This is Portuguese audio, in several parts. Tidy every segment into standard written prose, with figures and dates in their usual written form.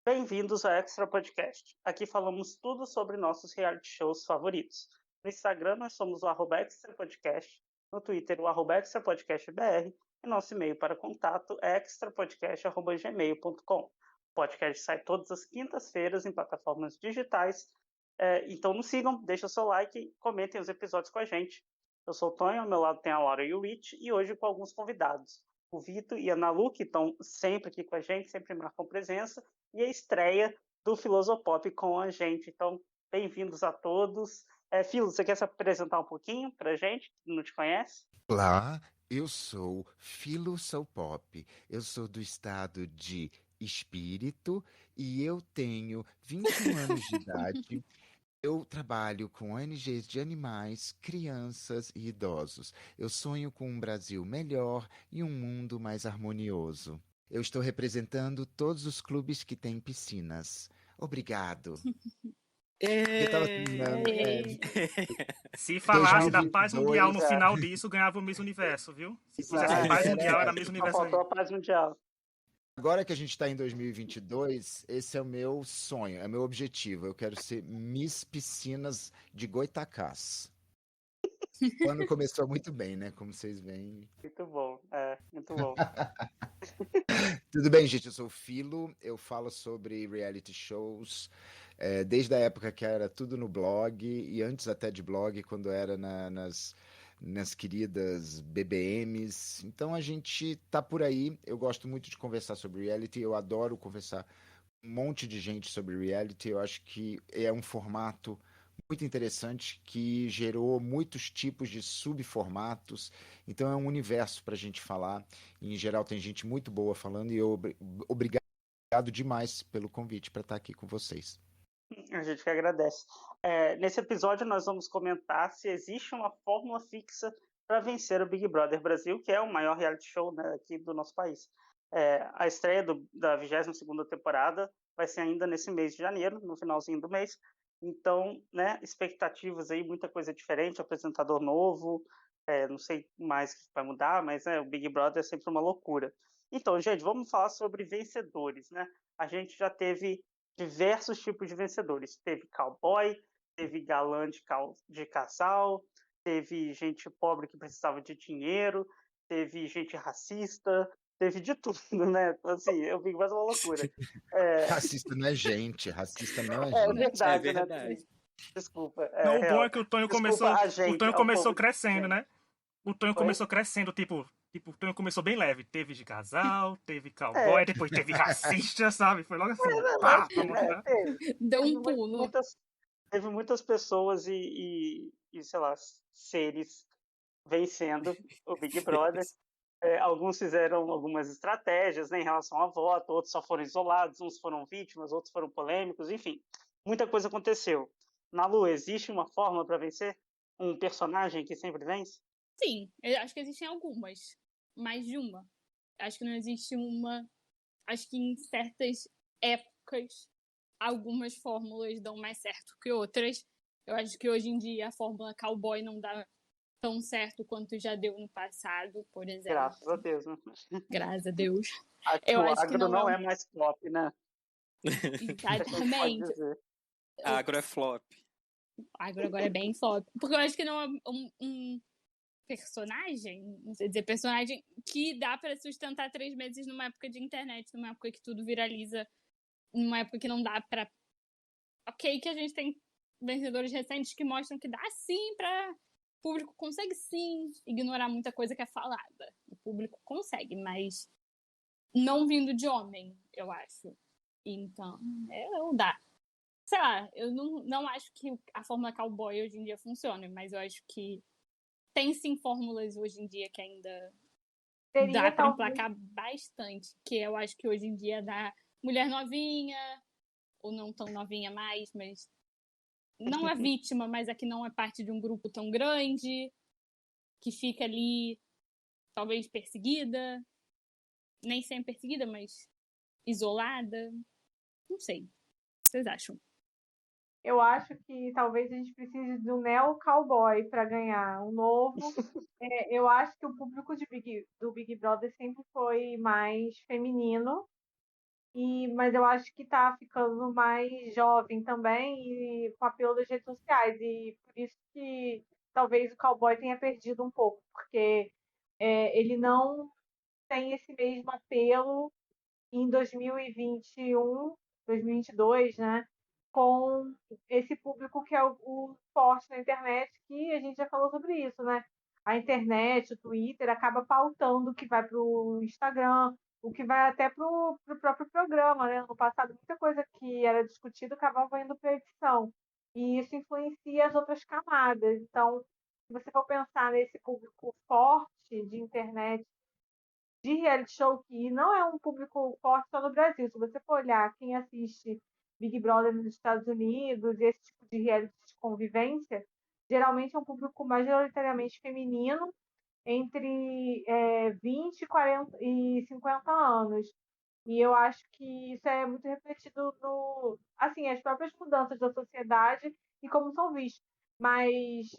Bem-vindos ao Extra Podcast. Aqui falamos tudo sobre nossos reality shows favoritos. No Instagram nós somos o @extra podcast, no Twitter o @extra podcast br e nosso e-mail para contato é extrapodcast@gmail.com. O podcast sai todas as quintas-feiras em plataformas digitais, então nos sigam, deixem o seu like e comentem os episódios com a gente. Eu sou o Tonho, ao meu lado tem a Laura e o Rich, e hoje com alguns convidados. O Vitor e a Ana Lu, que estão sempre aqui com a gente, sempre marcam presença, e a estreia do Filosopop com a gente. Então, bem-vindos a todos. Filo, você quer se apresentar um pouquinho para a gente, que não te conhece? Olá, eu sou Filo Sou Pop. Eu sou do estado de Espírito e eu tenho 21 anos de idade. Eu trabalho com ONGs de animais, crianças e idosos. Eu sonho com um Brasil melhor e um mundo mais harmonioso. Eu estou representando todos os clubes que têm piscinas. Obrigado. Eu estava terminando. Ê! Se falasse da paz mundial 2022. no final disso, ganhava o Miss Universo, viu? Se fizesse Ah, paz mundial, era Miss só Universo aí. faltou a paz mundial. Agora que a gente está em 2022, esse é o meu sonho, é o meu objetivo. Eu quero ser Miss Piscinas de Goitacás. O ano começou muito bem, né? Como vocês veem. Muito bom, muito bom. Tudo bem, gente? Eu sou o Filo, eu falo sobre reality shows desde a época que era tudo no blog e antes até de blog, quando era nas queridas BBMs. Então a gente tá por aí. Eu gosto muito de conversar sobre reality, eu adoro conversar com um monte de gente sobre reality. Eu acho que é um formato muito interessante que gerou muitos tipos de subformatos. Então é um universo para a gente falar. E, em geral tem gente muito boa falando e obrigado demais pelo convite para estar aqui com vocês. A gente que agradece. Nesse episódio, nós vamos comentar se existe uma fórmula fixa para vencer o Big Brother Brasil, que é o maior reality show, né, aqui do nosso país. A estreia da 22ª temporada vai ser ainda nesse mês de janeiro, no finalzinho do mês. Então, né, expectativas aí, muita coisa diferente, apresentador novo, não sei mais o que vai mudar, mas o Big Brother é sempre uma loucura. Então, gente, vamos falar sobre vencedores, né? A gente já teve diversos tipos de vencedores. Teve cowboy, teve galã de casal, teve gente pobre que precisava de dinheiro, teve gente racista, teve de tudo, né? Assim, eu vi mais uma loucura. Racista não é gente, racista não é É gente. É verdade, né? verdade. Desculpa, Não, é o bom é real. que o Tonho Desculpa começou. a O gente, Tonho ao começou povo de crescendo, gente. né? O Tonho Oi? começou crescendo, tipo, o Tonho começou bem leve. Teve de casal, teve É, cowboy, depois teve racista, sabe? Foi logo assim, mas pá, pra assim, né? mostrar. Teve, Deu teve um pulo. teve muitas pessoas sei lá, seres vencendo o Big Brother. Alguns fizeram algumas estratégias, né, em relação a voto, outros só foram isolados, uns foram vítimas, outros foram polêmicos, enfim, muita coisa aconteceu. Na Lu, existe uma fórmula para vencer? Um personagem que sempre vence? Sim, eu acho que existem algumas. Mais de uma. Acho que não existe uma. Acho que em certas épocas, algumas fórmulas dão mais certo que outras. Eu acho que hoje em dia a fórmula cowboy não dá tão certo quanto já deu no passado, por exemplo. Graças a Deus, né? Graças a Deus. Aqui Eu o acho que agro não é não um. é mais top, né? A gente pode Exatamente. dizer. O Agro é flop. agora é bem flop. Porque eu acho que não é um personagem, não sei dizer personagem, que dá pra sustentar 3 meses numa época de internet, numa época que tudo viraliza, numa época que não dá pra. Ok, que a gente tem vencedores recentes que mostram que dá sim pra. O público consegue sim ignorar muita coisa que é falada. O público consegue, mas não vindo de homem, eu acho. Então, não dá. Sei lá, eu não acho que a fórmula cowboy hoje em dia funcione, mas eu acho que tem sim fórmulas hoje em dia que ainda dá Seria pra talvez. emplacar bastante. Que eu acho que hoje em dia dá mulher novinha, ou não tão novinha mais, mas não é vítima, mas é que não é parte de um grupo tão grande, que fica ali, talvez perseguida, nem sempre perseguida, mas isolada. Não sei. O que vocês acham? Eu acho que talvez a gente precise do neo cowboy para ganhar um novo. Eu acho que o público do Big Brother sempre foi mais feminino. Mas eu acho que está ficando mais jovem também e com apelo das redes sociais. E por isso que talvez o cowboy tenha perdido um pouco, porque ele não tem esse mesmo apelo em 2021, 2022, né? Com esse público que é o forte na internet, que a gente já falou sobre isso, né? A internet, o Twitter, acaba pautando o que vai para o Instagram, o que vai até para o próprio programa, né? No passado, muita coisa que era discutida acabava indo para a edição. E isso influencia as outras camadas. Então, se você for pensar nesse público forte de internet, de reality show, que não é um público forte só no Brasil. Se você for olhar quem assiste Big Brother nos Estados Unidos, esse tipo de reality de convivência, geralmente é um público majoritariamente feminino, entre 20, 40 e 50 anos. E eu acho que isso é muito refletido no, assim, as próprias mudanças da sociedade e como são vistos. Mas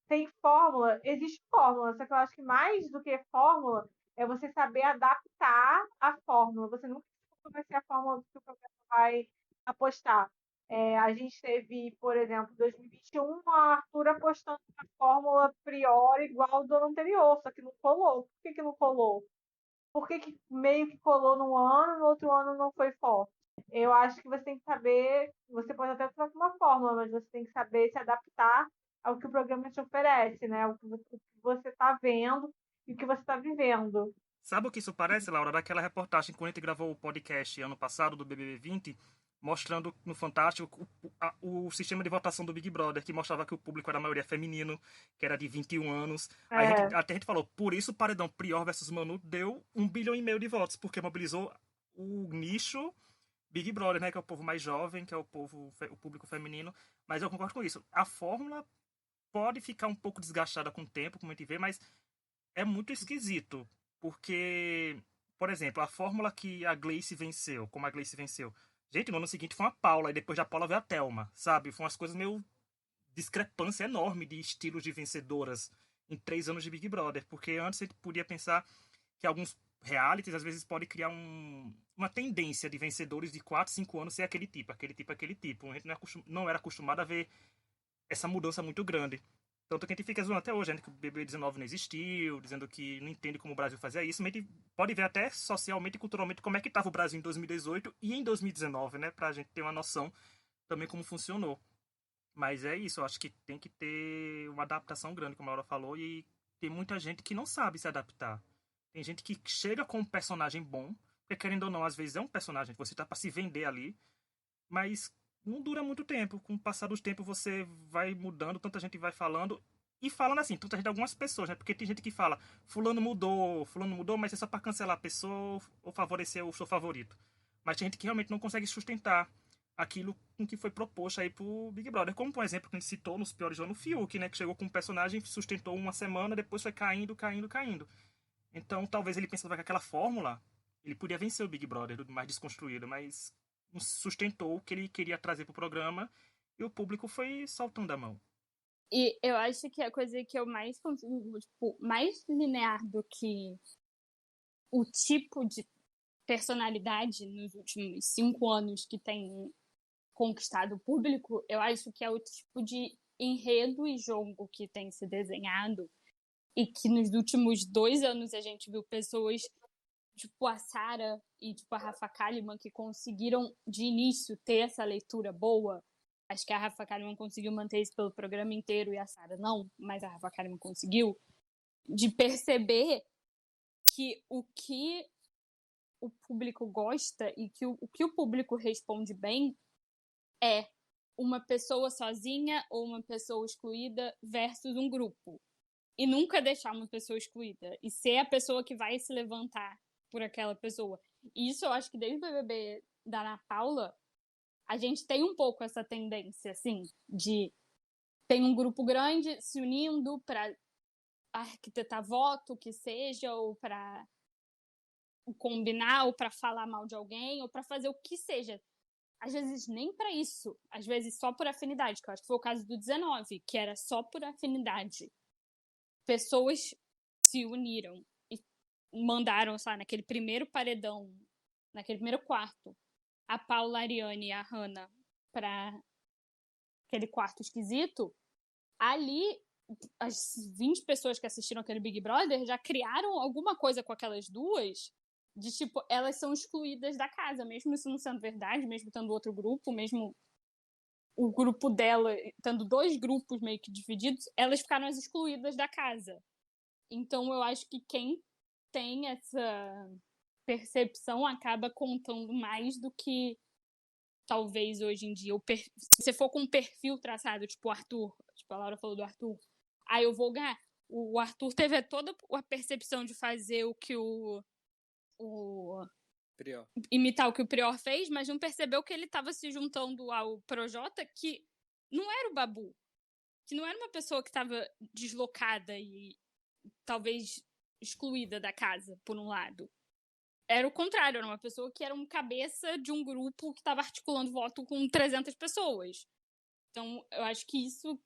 tem fórmula, existe fórmula, só que eu acho que mais do que fórmula é você saber adaptar a fórmula. Você nunca vai ser a fórmula que o programa vai apostar. A gente teve, por exemplo, em 2021, a Arthur apostando na fórmula Priori igual do ano anterior, só que não colou. Por que não colou? Por que meio que colou num ano, no outro ano não foi forte? Eu acho que você tem que saber, você pode até trocar uma fórmula, mas você tem que saber se adaptar ao que o programa te oferece, né? O que você está vendo e o que você está vivendo. Sabe o que isso parece, Laura? Daquela reportagem quando a gente gravou o podcast ano passado do BBB 20, mostrando no Fantástico o sistema de votação do Big Brother, que mostrava que o público era a maioria feminino, que era de 21 anos. Até a gente falou, por isso o paredão Prior versus Manu deu 1,5 bilhão de votos, porque mobilizou o nicho Big Brother, né? Que é o povo mais jovem, que é o público feminino. Mas eu concordo com isso. A fórmula pode ficar um pouco desgastada com o tempo, como a gente vê, mas é muito esquisito. Porque, por exemplo, a fórmula que a Gleice venceu, como a Gleice venceu. Gente, no ano seguinte foi uma Paula, e depois da Paula veio a Thelma, sabe? Foi umas coisas meio discrepância enorme de estilos de vencedoras em 3 anos de Big Brother. Porque antes a gente podia pensar que alguns realities às vezes podem criar uma tendência de vencedores de 4, 5 anos ser aquele tipo, aquele tipo, aquele tipo. A gente não era acostumado a ver essa mudança muito grande. Tanto que a gente fica zoando até hoje, né, que o BB19 não existiu, dizendo que não entende como o Brasil fazia isso, mas a gente pode ver até socialmente e culturalmente como é que estava o Brasil em 2018 e em 2019, né, pra gente ter uma noção também como funcionou. Mas é isso, eu acho que tem que ter uma adaptação grande, como a Laura falou, e tem muita gente que não sabe se adaptar. Tem gente que chega com um personagem bom, porque querendo ou não, às vezes é um personagem que você tá pra se vender ali, mas não dura muito tempo. Com o passar dos tempos você vai mudando, tanta gente vai falando. E falando assim, tanta gente, algumas pessoas, né? Porque tem gente que fala, fulano mudou, mas é só pra cancelar a pessoa ou favorecer o seu favorito. Mas tem gente que realmente não consegue sustentar aquilo com que foi proposto aí pro Big Brother. Como, por exemplo, que a gente citou nos piores anos, o Fiuk, né? Que chegou com um personagem, sustentou uma semana, depois foi caindo, caindo, caindo. Então, talvez ele pensava que aquela fórmula, ele podia vencer o Big Brother, mais desconstruído, mas não sustentou o que ele queria trazer pro programa e o público foi soltando a mão. E eu acho que a coisa que eu mais consigo, tipo, mais linear do que o tipo de personalidade nos últimos 5 anos que tem conquistado o público, eu acho que é o tipo de enredo e jogo que tem se desenhado e que nos últimos 2 anos a gente viu pessoas tipo a Sarah e tipo a Rafa Kalimann que conseguiram de início ter essa leitura boa. Acho que a Rafa Kalimann conseguiu manter isso pelo programa inteiro e a Sarah não, mas a Rafa Kalimann conseguiu, de perceber que o público gosta e que o que o público responde bem é uma pessoa sozinha ou uma pessoa excluída versus um grupo. E nunca deixar uma pessoa excluída. E ser a pessoa que vai se levantar por aquela pessoa. E isso eu acho que desde o BBB da Ana Paula, a gente tem um pouco essa tendência, assim, de tem um grupo grande se unindo para arquitetar voto, que seja, ou para combinar, ou para falar mal de alguém, ou para fazer o que seja. Às vezes nem para isso, às vezes só por afinidade, que eu acho que foi o caso do 19, que era só por afinidade. Pessoas se uniram e mandaram, sabe, naquele primeiro paredão naquele primeiro quarto, a Paula, a Ariane e a Hannah pra aquele quarto esquisito, ali as 20 pessoas que assistiram aquele Big Brother já criaram alguma coisa com aquelas duas, de tipo, elas são excluídas da casa, mesmo isso não sendo verdade, mesmo tendo outro grupo, mesmo o grupo dela, tendo 2 grupos meio que divididos, elas ficaram as excluídas da casa. Então eu acho que quem tem essa percepção acaba contando mais do que talvez hoje em dia. Se você for com um perfil traçado, tipo o Arthur, tipo a Laura falou do Arthur, aí eu vou ganhar. O Arthur teve toda a percepção de fazer o que o Prior. imitar o que o Prior fez, mas não percebeu que ele estava se juntando ao Projota, que não era o Babu, que não era uma pessoa que estava deslocada e talvez excluída da casa, por um lado. Era o contrário, era uma pessoa que era um cabeça de um grupo que estava articulando voto com 300 pessoas. Então, eu acho que isso,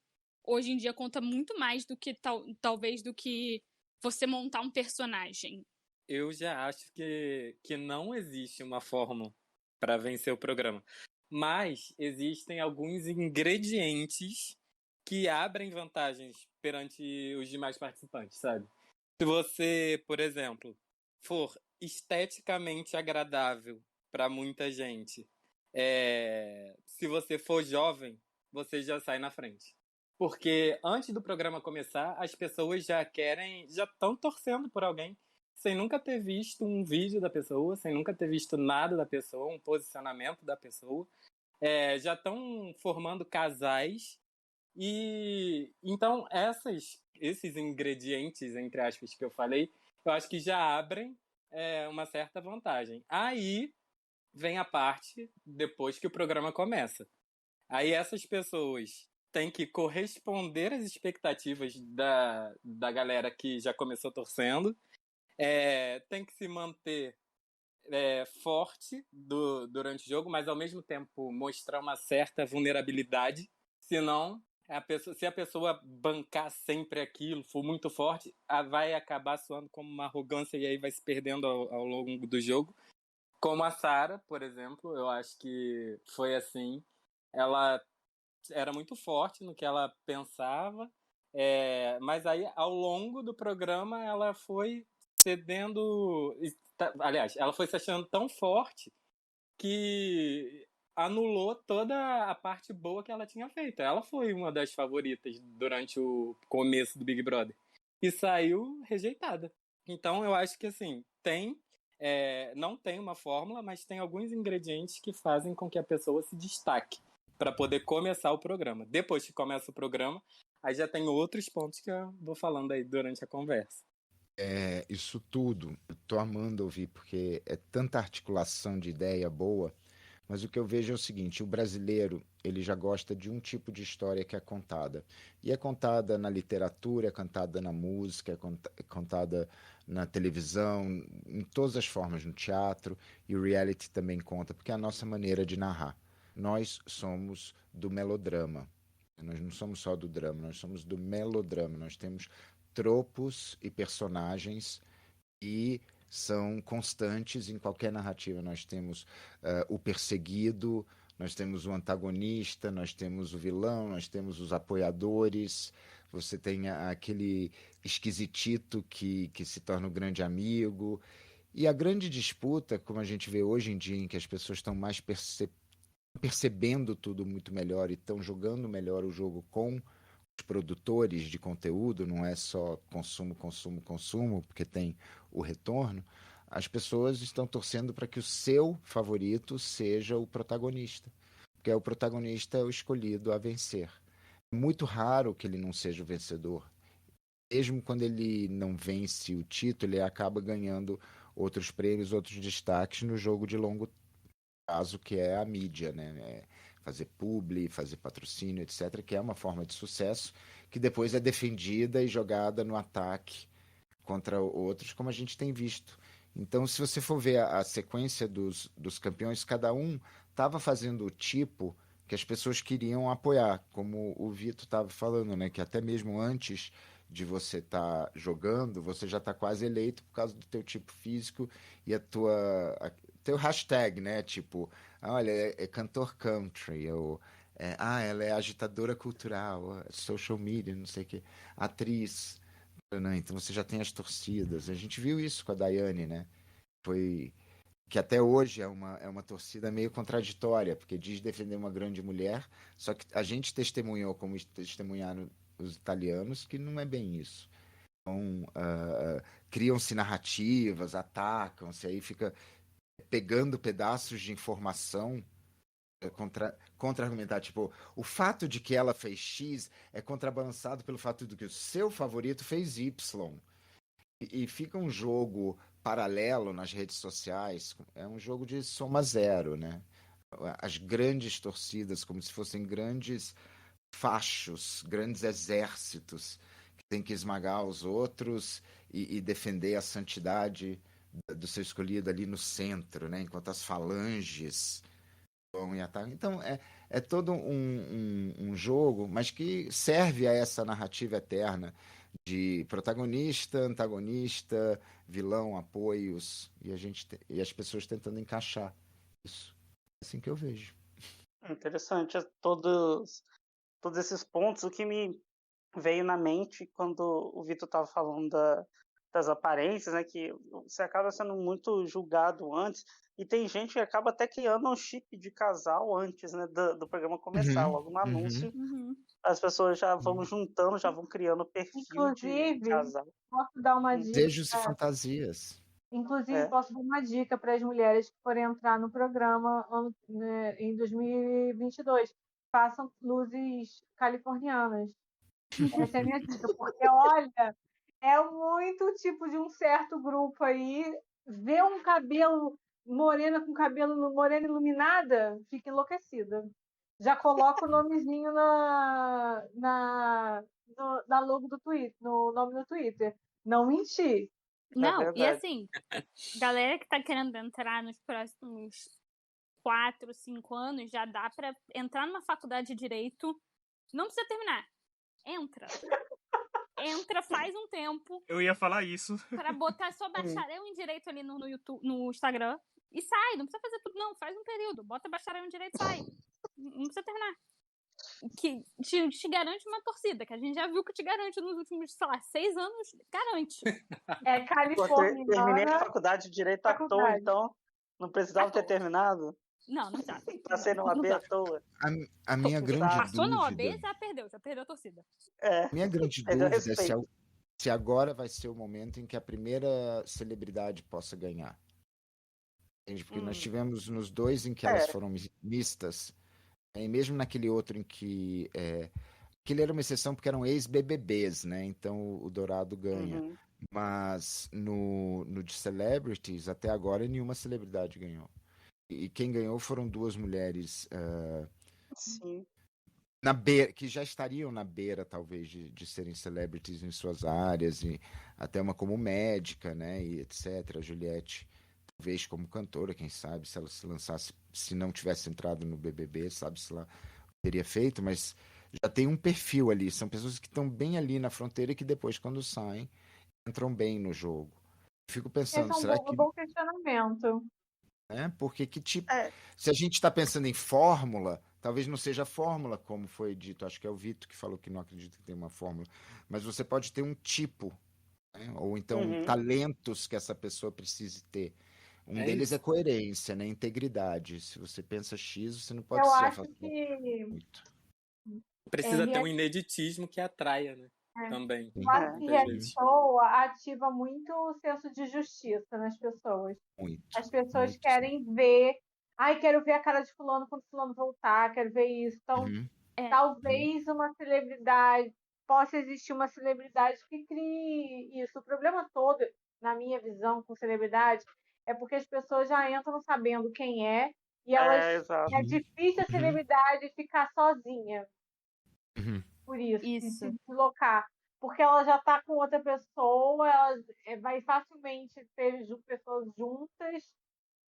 hoje em dia, conta muito mais do que, talvez, do que você montar um personagem. Eu já acho que não existe uma fórmula para vencer o programa. Mas existem alguns ingredientes que abrem vantagens perante os demais participantes, sabe? Se você, por exemplo, for esteticamente agradável para muita gente, se você for jovem, você já sai na frente. Porque antes do programa começar, as pessoas já estão torcendo por alguém, sem nunca ter visto um vídeo da pessoa, sem nunca ter visto nada da pessoa, um posicionamento da pessoa. Já estão formando casais. E então esses ingredientes, entre aspas, que eu falei, eu acho que já abrem uma certa vantagem. Aí vem a parte depois que o programa começa. Aí essas pessoas têm que corresponder às expectativas da galera que já começou torcendo, tem que se manter forte durante o jogo, mas ao mesmo tempo mostrar uma certa vulnerabilidade, senão se a pessoa bancar sempre aquilo, for muito forte, vai acabar soando como uma arrogância e aí vai se perdendo ao longo do jogo. Como a Sarah, por exemplo, eu acho que foi assim. Ela era muito forte no que ela pensava, mas aí ao longo do programa ela foi cedendo. Aliás, ela foi se achando tão forte que anulou toda a parte boa que ela tinha feito. Ela foi uma das favoritas durante o começo do Big Brother e saiu rejeitada. Então eu acho que assim, não tem uma fórmula, mas tem alguns ingredientes que fazem com que a pessoa se destaque para poder começar o programa. Depois que começa o programa, aí já tem outros pontos que eu vou falando aí durante a conversa. Isso tudo, eu tô amando ouvir, porque é tanta articulação de ideia boa, mas o que eu vejo é o seguinte: o brasileiro, ele já gosta de um tipo de história que é contada. E é contada na literatura, é contada na música, é contada na televisão, em todas as formas, no teatro, e o reality também conta, porque é a nossa maneira de narrar. Nós somos do melodrama. Nós não somos só do drama, nós somos do melodrama. Nós temos tropos e personagens e são constantes em qualquer narrativa. Nós temos o perseguido, nós temos o antagonista, nós temos o vilão, nós temos os apoiadores, você tem aquele esquisitito que se torna o grande amigo. E a grande disputa, como a gente vê hoje em dia, em que as pessoas estão mais percebendo tudo muito melhor e estão jogando melhor o jogo com os produtores de conteúdo, não é só consumo, consumo, consumo, porque tem o retorno. As pessoas estão torcendo para que o seu favorito seja o protagonista, porque o protagonista é o escolhido a vencer. É muito raro que ele não seja o vencedor. Mesmo quando ele não vence o título, ele acaba ganhando outros prêmios, outros destaques no jogo de longo prazo, que é a mídia, né? Fazer publi, fazer patrocínio, etc., que é uma forma de sucesso que depois é defendida e jogada no ataque contra outros, como a gente tem visto. Então, se você for ver a sequência dos campeões, cada um estava fazendo o tipo que as pessoas queriam apoiar, como o Vitor estava falando, né? Que até mesmo antes de você estar jogando, você já está quase eleito por causa do teu tipo físico e tem o hashtag, né? Tipo, olha, é cantor country, ou ela é agitadora cultural, social media, não sei o quê, atriz. Né? Então você já tem as torcidas. A gente viu isso com a Daiane, né? Foi que até hoje é uma torcida meio contraditória, porque diz defender uma grande mulher, só que a gente testemunhou, como testemunharam os italianos, que não é bem isso. Então, criam-se narrativas, atacam-se, aí fica pegando pedaços de informação contra-argumentar. Tipo, o fato de que ela fez X é contrabalançado pelo fato de que o seu favorito fez Y. E fica um jogo paralelo nas redes sociais, é um jogo de soma zero, né? As grandes torcidas, como se fossem grandes fachos, grandes exércitos que têm que esmagar os outros e defender a santidade do seu escolhido ali no centro, né? Enquanto as falanges vão e atacam. Então, é todo um jogo, mas que serve a essa narrativa eterna de protagonista, antagonista, vilão, apoios, e as pessoas tentando encaixar isso. É assim que eu vejo. Interessante. Todos esses pontos. O que me veio na mente quando o Vitor estava falando das aparências, né? Que você acaba sendo muito julgado antes. E tem gente que acaba até criando um chip de casal antes, né, do programa começar. Logo no anúncio, as pessoas já vão juntando, já vão criando perfil de Inclusive, casal. posso dar uma dica. Desejos e fantasias. Inclusive, posso dar uma dica para as mulheres que forem entrar no programa em 2022. Façam luzes californianas. Essa é a minha dica, porque, olha, é muito tipo de um certo grupo aí. Ver um cabelo morena com cabelo morena iluminada, fica enlouquecida. Já coloca o nomezinho na logo do Twitter, no nome do Twitter. Não mentir. Não, e assim, galera que tá querendo entrar nos próximos 4, 5 anos, já dá pra entrar numa faculdade de Direito. Não precisa terminar. Entra, faz um tempo. Eu ia falar isso. Pra botar só bacharel em Direito ali no YouTube, no Instagram. E sai, não precisa fazer tudo, não. Faz um período. Bota bacharel em Direito e sai. Não precisa terminar. Que te garante uma torcida, que a gente já viu que te garante nos últimos, sei lá, 6 anos. Garante. É Califórnia. Terminei a faculdade de Direito à toa, então. Não precisava ter terminado. Não precisava. Passei no AB à toa. A minha grande Passou no dúvida... AB, já perdeu a torcida. Minha grande dúvida é se agora vai ser o momento em que a primeira celebridade possa ganhar. Entende? Porque nós tivemos nos dois em que elas foram mistas, e mesmo naquele outro em que... Aquele era uma exceção porque eram ex-BBBs, né? Então o Dourado ganha. Mas no de Celebrities, até agora, nenhuma celebridade ganhou. E quem ganhou foram 2 mulheres Sim. na beira, que já estariam na beira, talvez, de serem celebrities em suas áreas, e até uma como médica, né, e etc. A Juliette, talvez como cantora, quem sabe, se ela se lançasse, se não tivesse entrado no BBB, sabe-se lá o que teria feito, mas já tem um perfil ali, são pessoas que estão bem ali na fronteira e que depois, quando saem, entram bem no jogo. Fico pensando, esse é um bom questionamento. Porque que tipo... Se a gente está pensando em fórmula, talvez não seja fórmula, como foi dito, acho que é o Vitor que falou que não acredita que tem uma fórmula, mas você pode ter um tipo, né? Ou então talentos que essa pessoa precise ter. Um deles é coerência, né? Integridade. Se você pensa X, você não pode ser acho que muito. Precisa ter um ineditismo que atraia, né? Também. Eu acho que reality show ativa muito o senso de justiça nas pessoas. Muito. As pessoas querem ver. Ai, quero ver a cara de fulano quando fulano voltar, quero ver isso. Então, talvez uma celebridade, possa existir uma celebridade que crie isso. O problema todo, na minha visão, com celebridade, é porque as pessoas já entram sabendo quem é, e elas é difícil a celebridade ficar sozinha. Por isso, se deslocar. Porque ela já está com outra pessoa, ela vai facilmente ter pessoas juntas.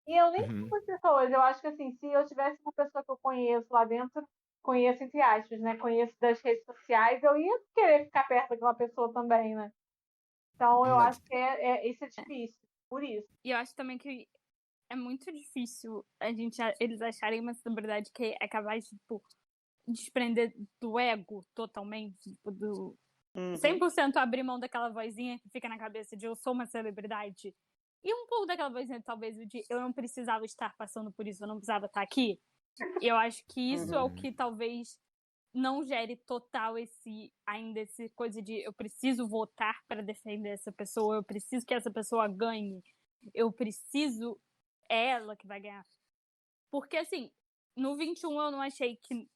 E eu nem sou com as pessoas. Eu acho que assim, se eu tivesse uma pessoa que eu conheço lá dentro, conheço entre aspas, né? Conheço das redes sociais, eu ia querer ficar perto daquela pessoa também, né? Então eu acho que isso é difícil, por isso. E eu acho também que é muito difícil eles acharem uma celebridade que é capaz de, tipo, desprender do ego totalmente, tipo, do 100% abrir mão daquela vozinha que fica na cabeça de eu sou uma celebridade. E um pouco daquela vozinha, talvez, de eu não precisava estar passando por isso, eu não precisava estar aqui. E eu acho que isso é o que talvez não gere total ainda esse coisa de eu preciso votar para defender essa pessoa, eu preciso que essa pessoa ganhe, eu preciso ela que vai ganhar. Porque, assim, no 21 eu não achei que...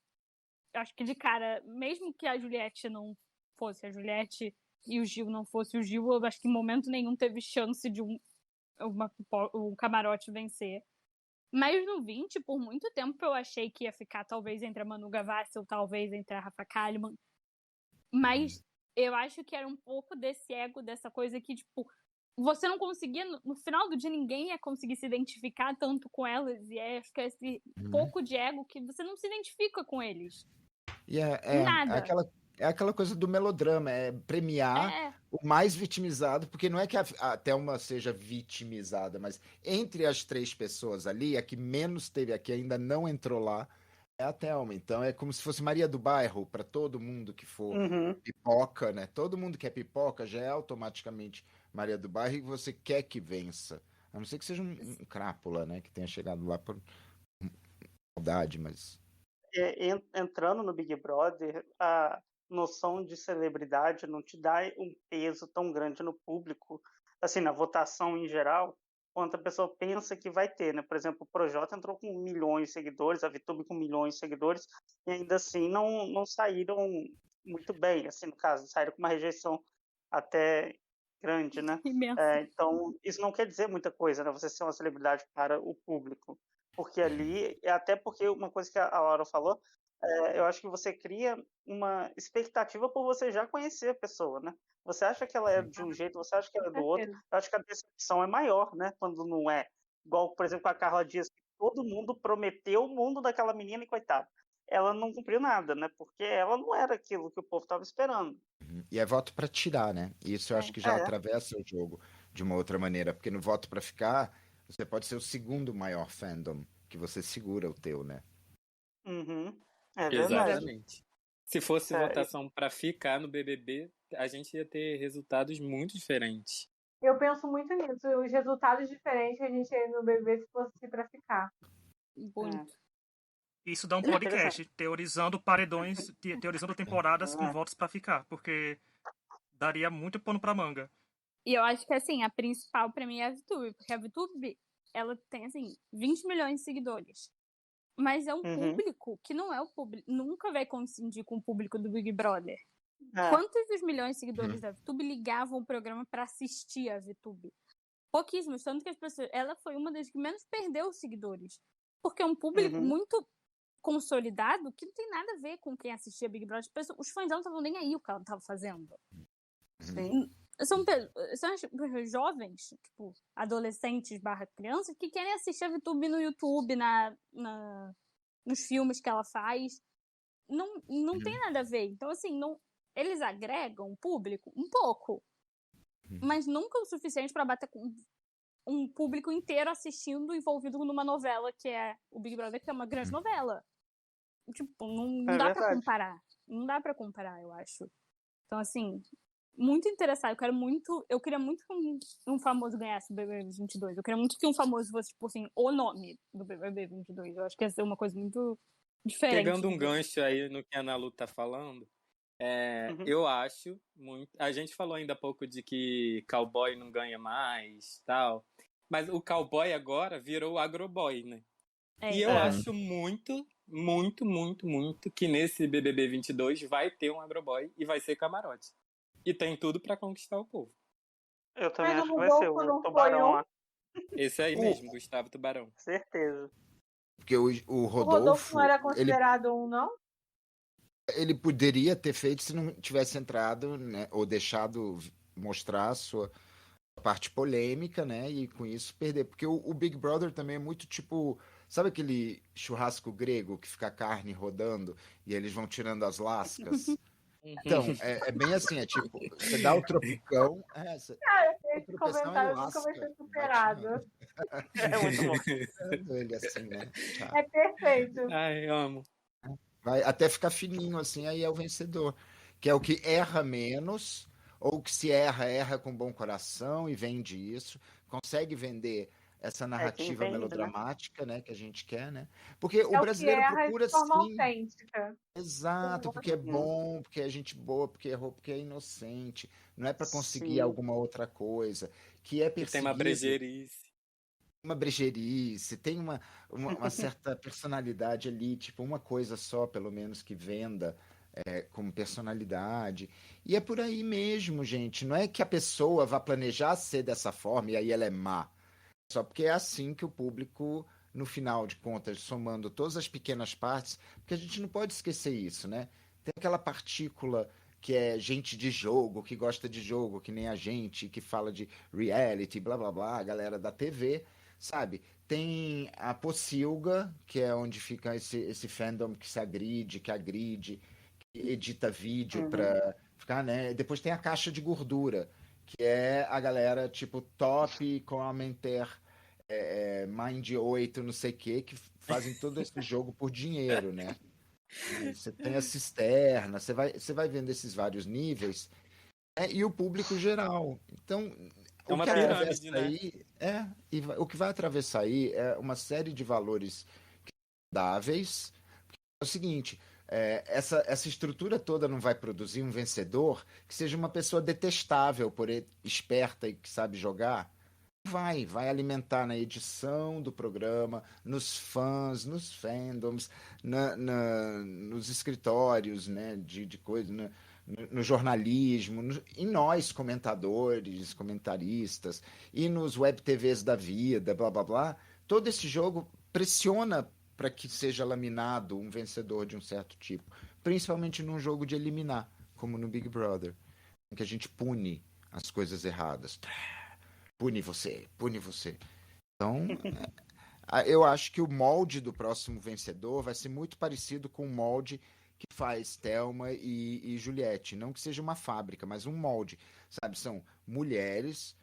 Eu acho que de cara, mesmo que a Juliette não fosse a Juliette e o Gil não fosse o Gil, eu acho que em momento nenhum teve chance de um camarote vencer. Mas no 20, por muito tempo, eu achei que ia ficar talvez entre a Manu Gavassi ou talvez entre a Rafa Kalimann. Mas eu acho que era um pouco desse ego, dessa coisa que, tipo, você não conseguia, no final do dia, ninguém ia conseguir se identificar tanto com elas. E acho que é esse pouco de ego que você não se identifica com eles. E Nada. aquela coisa do melodrama, é premiar o mais vitimizado, porque não é que a Thelma seja vitimizada, mas entre as 3 pessoas ali, a que menos teve, a que ainda não entrou lá, é a Thelma. Então é como se fosse Maria do Bairro, para todo mundo que for pipoca, né? Todo mundo que é pipoca já é automaticamente Maria do Bairro e você quer que vença. A não ser que seja um crápula, né? Que tenha chegado lá por maldade, mas... Entrando no Big Brother, a noção de celebridade não te dá um peso tão grande no público, assim, na votação em geral, quanto a pessoa pensa que vai ter, né? Por exemplo, o Projota entrou com milhões de seguidores, a VTube com milhões de seguidores, e ainda assim não saíram muito bem, assim, no caso, saíram com uma rejeição até grande, né? Então, isso não quer dizer muita coisa, né? Você ser uma celebridade para o público. Porque ali, até porque uma coisa que a Laura falou, eu acho que você cria uma expectativa por você já conhecer a pessoa, né? Você acha que ela é de um jeito, você acha que ela é do outro, eu acho que a decepção é maior, né? Quando não é. Igual, por exemplo, com a Carla Dias, que todo mundo prometeu o mundo daquela menina e coitada. Ela não cumpriu nada, né? Porque ela não era aquilo que o povo estava esperando. E é voto para tirar, né? Isso eu acho que já atravessa o jogo de uma outra maneira, porque no voto para ficar, você pode ser o segundo maior fandom, que você segura o teu, né? É verdade. Exatamente. Se fosse votação para ficar no BBB, a gente ia ter resultados muito diferentes. Eu penso muito nisso. Os resultados diferentes que a gente ia no BBB se fosse para ficar. Muito. Isso dá um podcast, teorizando paredões, teorizando temporadas com votos para ficar, porque daria muito pano pra manga. E eu acho que, assim, a principal pra mim é a VTube, porque a VTube, ela tem, assim, 20 milhões de seguidores. Mas é um público que não é o público, nunca vai coincidir com o público do Big Brother. Quantos dos milhões de seguidores da VTube ligavam o programa pra assistir a VTube? Pouquíssimos, tanto que as pessoas, ela foi uma das que menos perdeu seguidores. Porque é um público muito consolidado que não tem nada a ver com quem assistia Big Brother. Os fãs não estavam nem aí o que ela estava fazendo. São jovens, tipo, adolescentes / crianças, que querem assistir a VTube no YouTube, nos filmes que ela faz. Não tem nada a ver. Então, assim, eles agregam o público um pouco, mas nunca o suficiente para bater com um público inteiro assistindo, envolvido numa novela que é o Big Brother, que é uma grande novela. Tipo, não dá pra comparar. Não dá pra comparar, eu acho. Então, assim, muito interessado. Eu queria muito que um famoso ganhasse o BBB 22. Eu queria muito que um famoso fosse, tipo assim, o nome do BBB 22. Eu acho que ia ser uma coisa muito diferente. Pegando um gancho aí no que a Ana Lu tá falando, eu acho muito... A gente falou ainda há pouco de que cowboy não ganha mais, tal. Mas o cowboy agora virou agroboy, né? E eu acho muito que nesse BBB 22 vai ter um agroboy e vai ser camarote. E tem tudo pra conquistar o povo. Eu também acho que vai ser o Tubarão lá. Esse aí mesmo, Gustavo Tubarão. Certeza. Porque o Rodolfo não era considerado não? Ele poderia ter feito se não tivesse entrado, né? Ou deixado mostrar a sua parte polêmica, né? E com isso perder. Porque o Big Brother também é muito tipo... Sabe aquele churrasco grego que fica a carne rodando e eles vão tirando as lascas? Então, é bem assim, é tipo, você dá o tropicão... Esse comentário nunca vai ser superado. É muito bom. Ele assim, né? Tchau. É perfeito. Ai, amo. Vai até ficar fininho assim, aí é o vencedor. Que é o que erra menos, ou que se erra, erra com bom coração e vende isso. Consegue vender essa Quem narrativa vende, né? melodramática, né, que a gente quer, né? Porque o É o que brasileiro erra de procura forma sim, autêntica. exato, porque é bom, porque é gente boa, porque errou, porque é inocente. Não é para conseguir Sim. alguma outra coisa. Que é E tem uma perseguido, brejeirice. uma brejeirice, tem uma certa personalidade ali, tipo, uma coisa só, pelo menos, que venda como personalidade. E é por aí mesmo, gente. Não é que a pessoa vá planejar ser dessa forma e aí ela é má. Só porque é assim que o público, no final de contas, somando todas as pequenas partes, porque a gente não pode esquecer isso, né? Tem aquela partícula que é gente de jogo, que gosta de jogo, que nem a gente, que fala de reality, blá blá blá, a galera da TV, sabe? Tem a pocilga, que é onde fica esse fandom que se agride, que edita vídeo pra ficar, né? Depois tem a caixa de gordura, que é a galera tipo top, commenter, Mind 8 não sei o que fazem todo esse jogo por dinheiro, né? E você tem a cisterna, você vai vendo esses vários níveis, e o público geral. Então, É o uma que atravessa pirâmide, né? aí o que vai atravessar aí é uma série de valores dáveis. É o seguinte, essa estrutura toda não vai produzir um vencedor que seja uma pessoa detestável, porém esperta e que sabe jogar. Vai alimentar na edição do programa, nos fãs, nos fandoms, nos escritórios, né, de coisa, no jornalismo, em nós, comentadores, comentaristas, e nos web TVs da vida, blá blá blá. Todo esse jogo pressiona para que seja laminado um vencedor de um certo tipo, principalmente num jogo de eliminar, como no Big Brother, em que a gente pune as coisas erradas. Pune você, pune você. Então, eu acho que o molde do próximo vencedor vai ser muito parecido com o molde que faz Thelma e Juliette. Não que seja uma fábrica, mas um molde. Sabe? São mulheres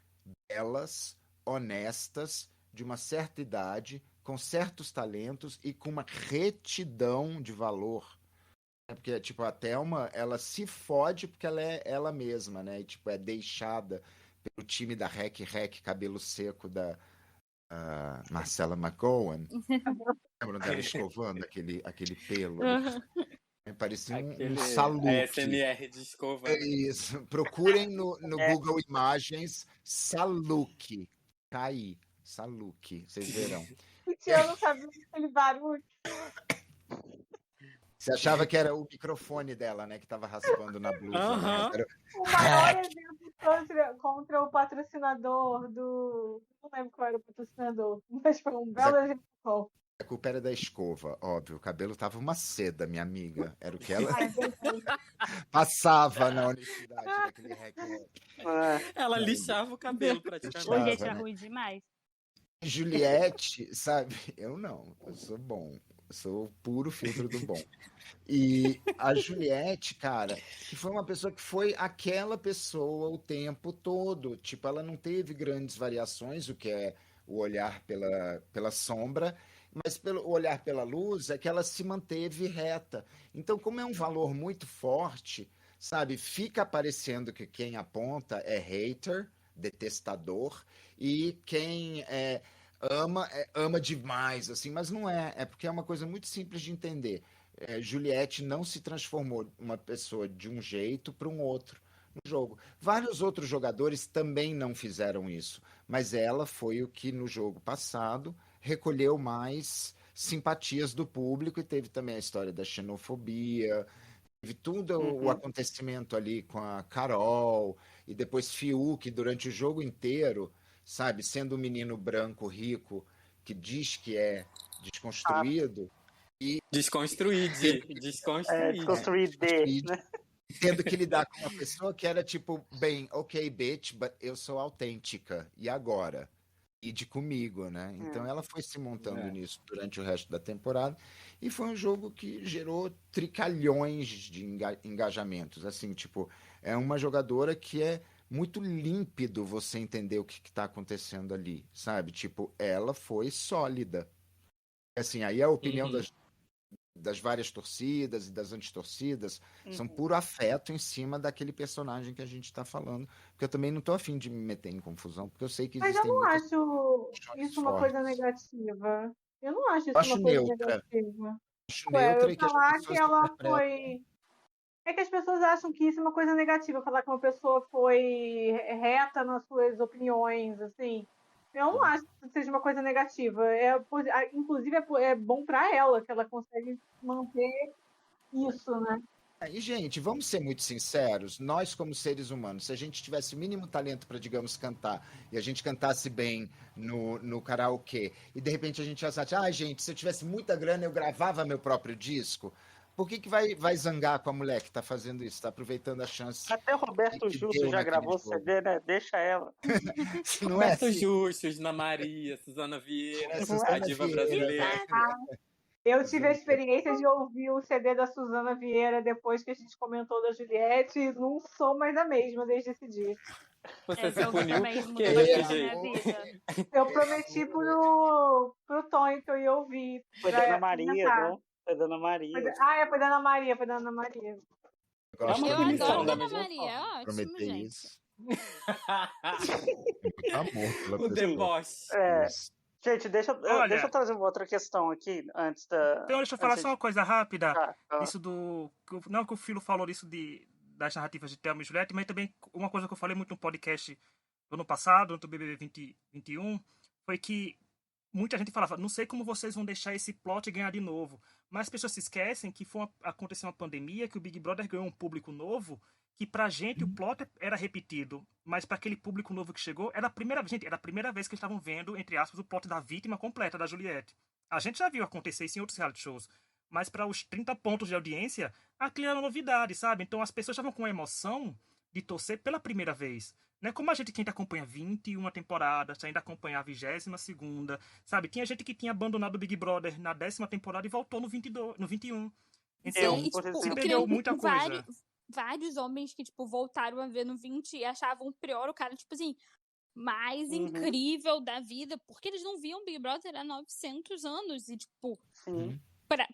belas, honestas, de uma certa idade, com certos talentos e com uma retidão de valor. Porque, tipo, a Thelma, ela se fode porque ela é ela mesma, né? E, tipo, é deixada pelo time da Rec cabelo seco da Marcella McGowan. Lembram dela escovando aquele pelo? Parecia um Aquele saluque. ASMR de escova. É isso. Procurem no Google Imagens saluque. Caí. Saluque. Vocês verão. Eu não sabia aquele barulho. Você achava que era o microfone dela, né? Que tava raspando na blusa. Né? Era... O maior exemplo contra o patrocinador do. Não lembro qual era o patrocinador, mas foi um belo exemplo. A culpa era da escova, óbvio. O cabelo tava uma seda, minha amiga. Era o que ela passava na honestidade daquele recorde. Ela lixava o cabelo praticamente. Hoje é né? ruim demais. Juliette, sabe? Eu não. Eu sou bom. Eu sou o puro filtro do bom. E a Juliette, cara, que foi uma pessoa que foi aquela pessoa o tempo todo. Tipo, ela não teve grandes variações, o que é o olhar pela sombra, mas pelo olhar pela luz é que ela se manteve reta. Então, como é um valor muito forte, sabe, fica parecendo que quem aponta é hater, detestador, e quem ama demais, assim, mas não é porque é uma coisa muito simples de entender. Juliette não se transformou uma pessoa de um jeito para um outro no jogo. Vários outros jogadores também não fizeram isso, mas ela foi o que no jogo passado recolheu mais simpatias do público e teve também a história da xenofobia, teve tudo o acontecimento ali com a Carol e depois Fiuk durante o jogo inteiro, sabe, sendo um menino branco rico que diz que é desconstruído. Desconstruir. Desconstruir né? Tendo que lidar com uma pessoa que era tipo, bem, ok, bitch, but eu sou autêntica. E agora? Ide comigo, né? Então ela foi se montando nisso durante o resto da temporada. E foi um jogo que gerou tricalhões de engajamentos. Assim, tipo, é uma jogadora que é muito límpido você entender o que está acontecendo ali, sabe? Tipo, ela foi sólida. Assim, aí a opinião Uhum. das várias torcidas e das antitorcidas são Uhum. puro afeto em cima daquele personagem que a gente está falando. Porque eu também não tô afim de me meter em confusão, porque eu sei que Mas eu existem não muitas acho paixões isso uma coisa fortes. negativa. Eu não acho Eu isso acho uma coisa neutra. negativa. Acho Ué, neutra eu e que as falar que pessoas ela interpretam. foi. É que as pessoas acham que isso é uma coisa negativa, falar que uma pessoa foi reta nas suas opiniões, assim. Eu não acho que isso seja uma coisa negativa. Inclusive, é bom para ela que ela consegue manter isso, né? E, gente, vamos ser muito sinceros, nós como seres humanos, se a gente tivesse o mínimo talento para, digamos, cantar, e a gente cantasse bem no karaokê, e de repente a gente pensasse, gente, se eu tivesse muita grana, eu gravava meu próprio disco, por que vai zangar com a mulher que está fazendo isso, está aproveitando a chance Até o Roberto que Justo deu já naquele gravou jogo? CD, né? Deixa ela. Não é Roberto assim? Justus, Ana Maria, Suzana Vieira, É Não a é? Suzana diva Vieira, brasileira. Eu tive a Suzana Vieira. experiência de ouvir o CD da Suzana Vieira depois que a gente comentou da Juliette e não sou mais a mesma desde esse dia. Você Esse se é o que puniu também por quê mudou desse muito a minha jeito? vida. Eu prometi pro Tonho que eu ia ouvir Foi da Ana pra Maria, comentar. não? Foi da Ana Maria. Foi da Ana Maria, foi da Ana Maria. Eu É uma gosto Eu muito adoro punição da dela, Dona mesma Maria, é forma. ótimo, prometer gente. isso. Muito amor pela O pessoa. deboche. É, Isso. gente, deixa eu Olha, trazer uma outra questão aqui então deixa eu falar antes só uma de. coisa rápida Tá. disso não que o Filo falou disso das narrativas de Thelma e Juliette, mas também uma coisa que eu falei muito no podcast do ano passado, no BBB 2021, foi que muita gente falava, não sei como vocês vão deixar esse plot ganhar de novo. Mas as pessoas se esquecem que aconteceu uma pandemia, que o Big Brother ganhou um público novo, que pra gente o plot era repetido, mas pra aquele público novo que chegou, era a primeira vez que eles estavam vendo, entre aspas, o plot da vítima completa, da Juliette. A gente já viu acontecer isso em outros reality shows, mas para os 30 pontos de audiência, aquilo era novidade, sabe? Então as pessoas estavam com a emoção de torcer pela primeira vez. Não é como a gente que ainda acompanha 21 temporadas, ainda acompanha a 22ª, sabe? Tinha gente que tinha abandonado o Big Brother na 10ª temporada e voltou no 22, no 21. Então, Sim, e, Por tipo, se que exemplo. perdeu nem muita coisa. vários homens que, tipo, voltaram a ver no 20 e achavam pior o cara, tipo assim, mais Uhum, incrível da vida, porque eles não viam Big Brother há 900 anos e, tipo, sim.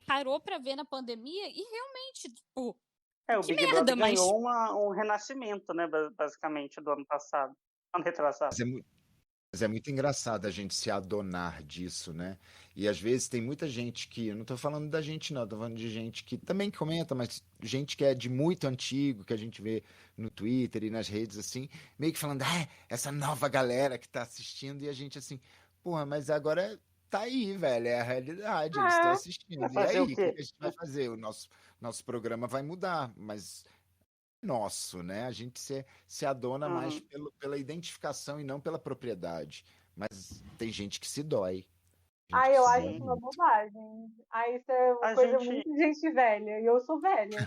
parou pra ver na pandemia e realmente, tipo, O que Big merda, Brother mas ganhou um renascimento, né? Basicamente, do ano passado. Ano retrasado. Mas é muito engraçado a gente se adonar disso, né? E às vezes tem muita gente que, eu não tô falando da gente não, tô falando de gente que também comenta, mas gente que é de muito antigo, que a gente vê no Twitter e nas redes assim, meio que falando, essa nova galera que tá assistindo, e a gente assim, porra, mas agora tá aí, velho, é a realidade, eles estão É, assistindo. Vai E fazer o aí, o que quê? que a gente vai fazer? O nosso programa vai mudar, mas nosso, né? A gente se adona mais Uhum. pela identificação e não pela propriedade. Mas tem gente que se dói. Gente que eu se acho dói isso uma Sim. muito. bobagem. Isso é uma A coisa gente. muito de gente velha. E eu sou velha.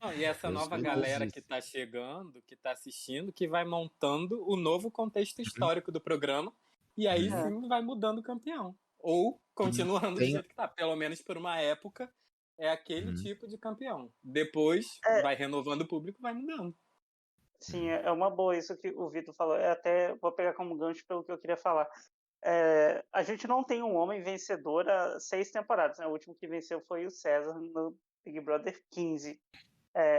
Não, e essa Eu nova sou galera que disso. tá chegando, que tá assistindo, que vai montando o novo contexto Uhum, histórico do programa, e aí uhum, É, sim vai mudando o campeão. Ou uhum. continuando do Tem, jeito que tá. Pelo menos por uma época é aquele uhum, tipo de campeão. Depois é, vai renovando o público, vai mudando. sim, uhum, é uma boa isso que o Vitor falou. Até vou pegar como gancho pelo que eu queria falar. A gente não tem um homem vencedor há 6 temporadas, né? O último que venceu foi o César no Big Brother 15.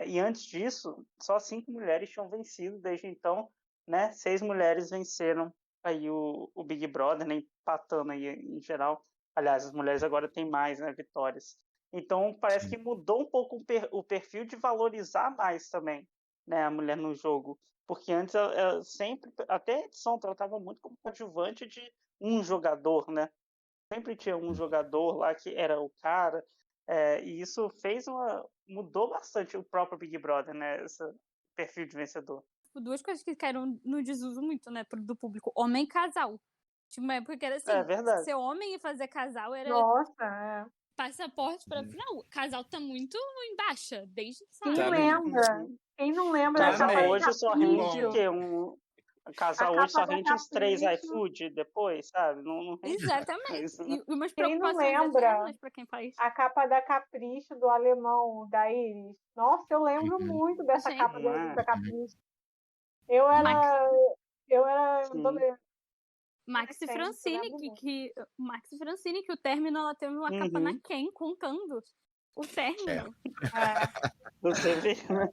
E antes disso, só 5 mulheres tinham vencido desde então, né? 6 mulheres venceram aí o Big Brother, né? Empatando aí em geral. Aliás, as mulheres agora têm mais, né? Vitórias. Então parece sim. que mudou um pouco o perfil de valorizar mais também, né? A mulher no jogo, porque antes ela sempre, até a edição, ela estava muito como coadjuvante de um jogador, né? Sempre tinha um jogador lá que era o cara, e isso mudou bastante o próprio Big Brother, né? Esse perfil de vencedor. tipo, duas coisas que caíram no desuso muito, né, do público. Homem e casal. Tinha uma época que era É assim, verdade. ser homem e fazer casal era Nossa, é. passaporte pra Uhum. final. O casal tá muito em baixa, desde, Quem sabe? Sabe? lembra? Uhum. Quem não lembra da Casal capa da Amém. hoje só rende o Capricho? quê? Bom. Um A casal hoje capa só da rende uns 3 Capricho. iFood depois, sabe? Não rende Exatamente. isso, né? E umas Quem não preocupações lembra eternas pra quem faz. a capa da Capricho do alemão, da Iris? Nossa, eu lembro Uhum, muito dessa Gente, capa Não é? da Capricho. Eu Max, era. Eu era Sim. Maxi Adolescente, Francine, lembro muito. Maxi Francine, que o término ela teve uma capa na Uhum. Ken contando o término. É, Você vê, né?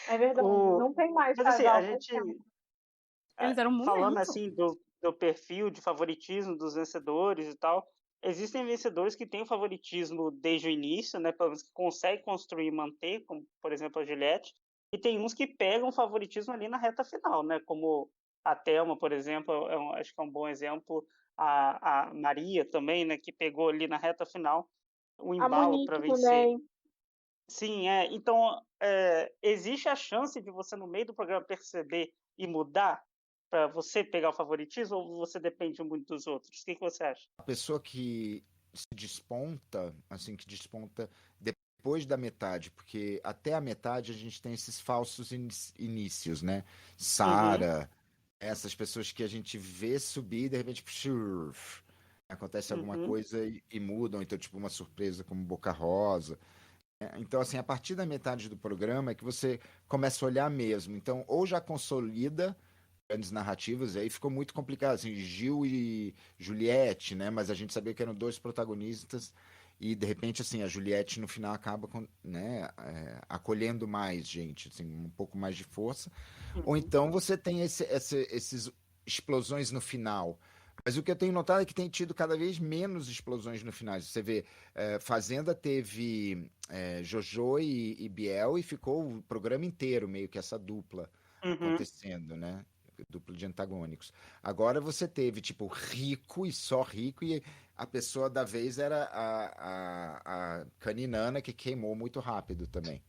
é verdade. O... Não tem mais Mas assim, a casal gente, fechado. Eles eram um falando momento. assim do perfil de favoritismo dos vencedores e tal, existem vencedores que têm o favoritismo desde o início, né? Pelo menos que conseguem construir e manter, como por exemplo a Juliette, e tem uns que pegam o favoritismo ali na reta final, né? Como a Thelma, por exemplo, acho que é um bom exemplo. A Maria também, né? Que pegou ali na reta final o A embalo para Monique vencer. também. Sim, então existe a chance de você no meio do programa perceber e mudar para você pegar o favoritismo ou você depende muito dos outros? O que você acha? A pessoa que se desponta, assim, que desponta depois da metade, porque até a metade a gente tem esses falsos inícios, né? Uhum, Sara, essas pessoas que a gente vê subir e de repente pshur, acontece alguma uhum, coisa e mudam, então tipo uma surpresa como Boca Rosa. Então assim, a partir da metade do programa é que você começa a olhar mesmo. Então ou já consolida grandes narrativas, e aí ficou muito complicado, assim, Gil e Juliette, né? Mas a gente sabia que eram dois protagonistas e de repente, assim, a Juliette no final acaba né, acolhendo mais gente, assim, um pouco mais de força. Ou uhum, então você tem esses explosões no final. Mas o que eu tenho notado é que tem tido cada vez menos explosões no final. Você vê, Fazenda teve Jojo e Biel e ficou o programa inteiro meio que essa dupla uhum. acontecendo, né? Duplo de antagônicos. Agora você teve, tipo, rico e só rico, e a pessoa da vez era a Caninana, que queimou muito rápido também.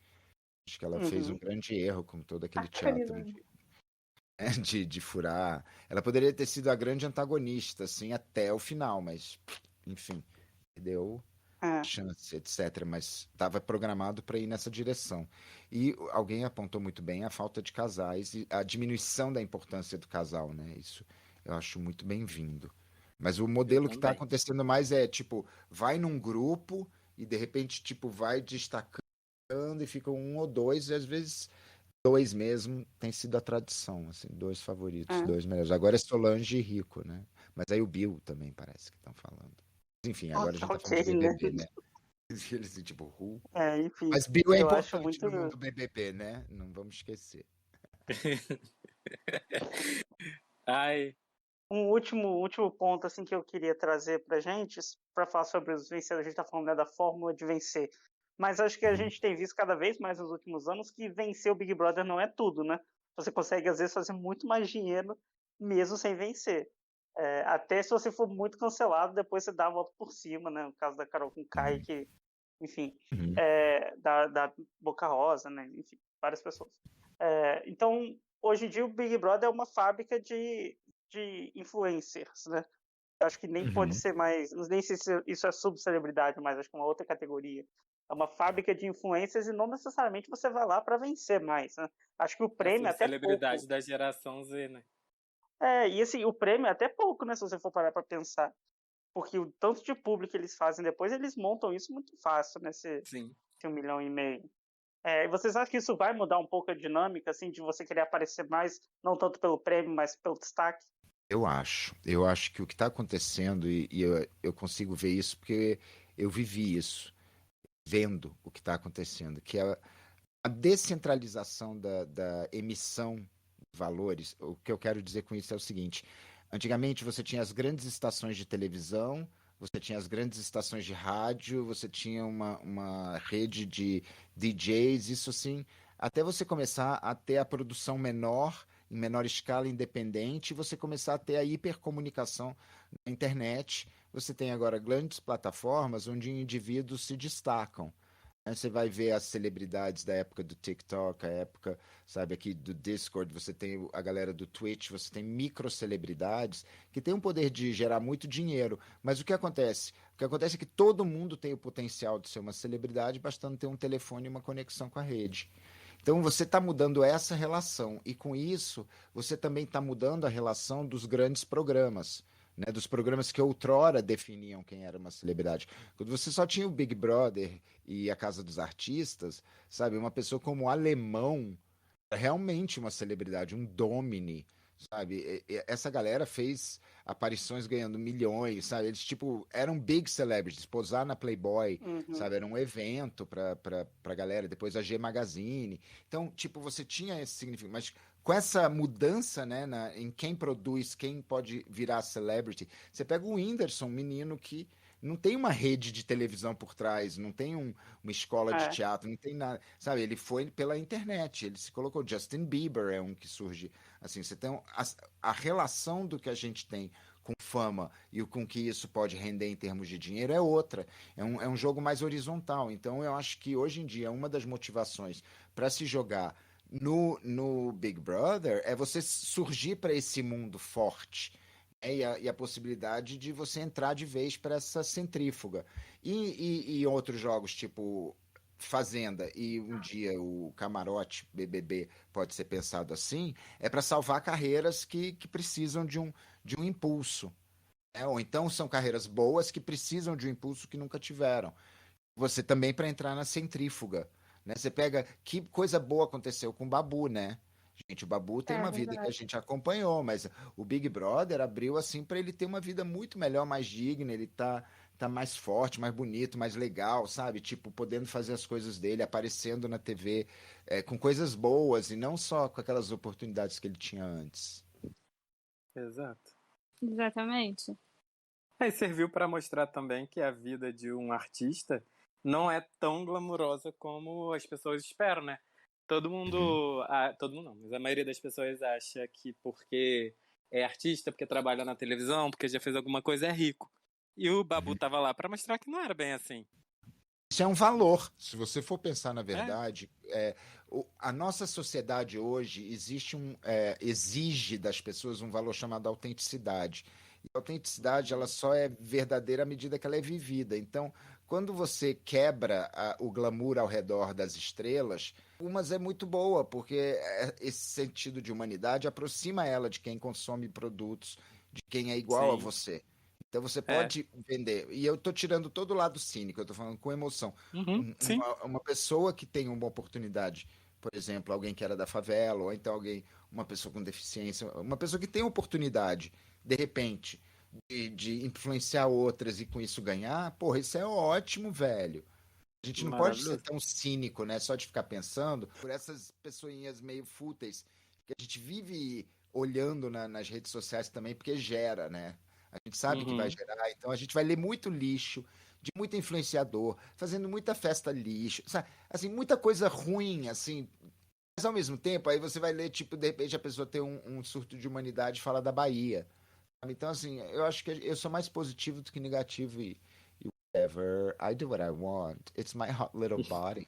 Acho que ela fez um Uhum. grande erro com todo A aquele teatro Canina. de furar. Ela poderia ter sido a grande antagonista, assim, até o final, mas, enfim, perdeu É. chance, etc. Mas estava programado para ir nessa direção. E alguém apontou muito bem a falta de casais e a diminuição da importância do casal, né? Isso eu acho muito bem-vindo. Mas o Eu modelo que está também. acontecendo mais é, tipo, vai num grupo e de repente, tipo, vai destacando e fica um ou dois, e às vezes dois mesmo tem sido a tradição, assim, dois favoritos, É. dois melhores. Agora é Solange e Rico, né? Mas aí o Bill também parece que estão falando. Enfim, agora a gente tá Ok, falando de né? BBB, né? Eles tipo, Enfim, Mas Bill é eu acho importante muito. no mundo BBB, né? Não vamos esquecer. Ai, Um último ponto assim que eu queria trazer para gente, para falar sobre os vencedores, a gente está falando, né, da fórmula de vencer. Mas acho que a Uhum. gente tem visto cada vez mais nos últimos anos que vencer o Big Brother não é tudo, né? Você consegue, às vezes, fazer muito mais dinheiro mesmo sem vencer. Até se você for muito cancelado, depois você dá a volta por cima, né? No caso da Carol com Kai, Uhum. que, enfim, Uhum. da Boca Rosa, né? Enfim, várias pessoas. Então, hoje em dia, o Big Brother é uma fábrica de influencers, né? Eu acho que nem pode Uhum. ser mais, não sei se isso é subcelebridade, mas acho que é uma outra categoria. É uma fábrica de influencers e não necessariamente você vai lá para vencer mais, né? Acho que o a prêmio é até subcelebridade pouco. da geração Z, né? E assim, o prêmio é até pouco, né? Se você for parar para pensar. Porque o tanto de público que eles fazem depois, eles montam isso muito fácil, né? Sim. 1,5 milhão. E vocês acham que isso vai mudar um pouco a dinâmica, assim, de você querer aparecer mais, não tanto pelo prêmio, mas pelo destaque? Eu acho. Eu acho que o que está acontecendo, e eu consigo ver isso porque eu vivi isso, vendo o que está acontecendo, que é a descentralização da emissão de valores. O que eu quero dizer com isso é o seguinte: antigamente você tinha as grandes estações de televisão, você tinha as grandes estações de rádio, você tinha uma rede de DJs, isso assim, até você começar a ter a produção menor, em menor escala, independente, e você começar a ter a hipercomunicação na internet. Você tem agora grandes plataformas onde indivíduos se destacam. Você vai ver as celebridades da época do TikTok, a época, sabe, aqui do Discord, você tem a galera do Twitch, você tem microcelebridades que têm um poder de gerar muito dinheiro. Mas o que acontece? O que acontece é que todo mundo tem o potencial de ser uma celebridade, bastando ter um telefone e uma conexão com a rede. Então você está mudando essa relação, e com isso você também está mudando a relação dos grandes programas. Né, dos programas que outrora definiam quem era uma celebridade. Quando você só tinha o Big Brother e a Casa dos Artistas, sabe, uma pessoa como o Alemão realmente uma celebridade, um domine, sabe? Essa galera fez aparições ganhando milhões, sabe? Eles, tipo, eram big celebrities, posar na Playboy, Uhum. sabe? Era um evento pra galera, depois a G Magazine. Então, tipo, você tinha esse significado, mas com essa mudança, né, em quem produz, quem pode virar celebrity, você pega o Whindersson, um menino que não tem uma rede de televisão por trás, não tem uma escola de É. teatro, não tem nada, sabe? Ele foi pela internet, ele se colocou. Justin Bieber é um que surge assim. Você tem a relação do que a gente tem com fama e com que isso pode render em termos de dinheiro é outra. É um jogo mais horizontal. Então eu acho que hoje em dia uma das motivações para se jogar no Big Brother é você surgir para esse mundo forte. E a possibilidade de você entrar de vez para essa centrífuga. E outros jogos, tipo Fazenda e um dia o Camarote BBB pode ser pensado assim, é para salvar carreiras que precisam de um impulso. Né? Ou então são carreiras boas que precisam de um impulso que nunca tiveram. Você também para entrar na centrífuga. Né? Você pega que coisa boa aconteceu com o Babu, né? Gente, o Babu tem É uma vida que a verdade. gente acompanhou, mas o Big Brother abriu assim para ele ter uma vida muito melhor, mais digna, ele tá mais forte, mais bonito, mais legal, sabe? Tipo, podendo fazer as coisas dele, aparecendo na TV, com coisas boas e não só com aquelas oportunidades que ele tinha antes. Exato. Exatamente. Aí serviu para mostrar também que a vida de um artista não é tão glamurosa como as pessoas esperam, né? Todo mundo, todo mundo não, mas a maioria das pessoas acha que porque é artista, porque trabalha na televisão, porque já fez alguma coisa, é rico. E o Babu tava lá para mostrar que não era bem assim. Isso é um valor. Se você for pensar na É, verdade, a nossa sociedade hoje exige das pessoas um valor chamado autenticidade. E a autenticidade ela só é verdadeira à medida que ela é vivida. Então, quando você quebra o glamour ao redor das estrelas, umas é muito boa, porque esse sentido de humanidade aproxima ela de quem consome produtos, de quem é igual a sim. você. Então você É. pode vender. E eu tô tirando todo o lado cínico, eu tô falando com emoção. Uhum, sim. Uma pessoa que tem uma oportunidade, por exemplo, alguém que era da favela, ou então uma pessoa com deficiência, uma pessoa que tem oportunidade, de repente, de influenciar outras e com isso ganhar, porra, isso é ótimo, velho. A gente não pode ser Maravilhoso. tão cínico, né? Só de ficar pensando por essas pessoinhas meio fúteis que a gente vive olhando nas redes sociais também, porque gera, né? A gente sabe que vai Uhum. gerar, então a gente vai ler muito lixo, de muito influenciador, fazendo muita festa lixo, sabe? Assim, muita coisa ruim, assim. Mas ao mesmo tempo, aí você vai ler, tipo, de repente a pessoa tem um surto de humanidade e fala da Bahia. Sabe? Então, assim, eu acho que eu sou mais positivo do que negativo e whatever. I do what I want. It's my hot little body.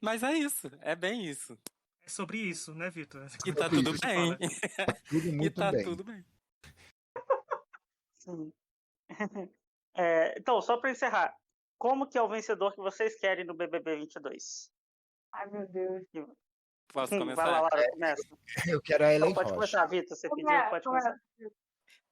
Mas é isso, é bem isso. É sobre isso, né, Vitor? E tá Sobre tudo isso. bem. Tudo E muito tá bem. tudo bem. Sim. Então, só para encerrar, como que é o vencedor que vocês querem no BBB 22? Ai, meu Deus. Posso Vai lá, começar? Laura, começa. Eu quero a Então, Ellen pode Rocha. começar, Vitor. Você pediu, pode começar.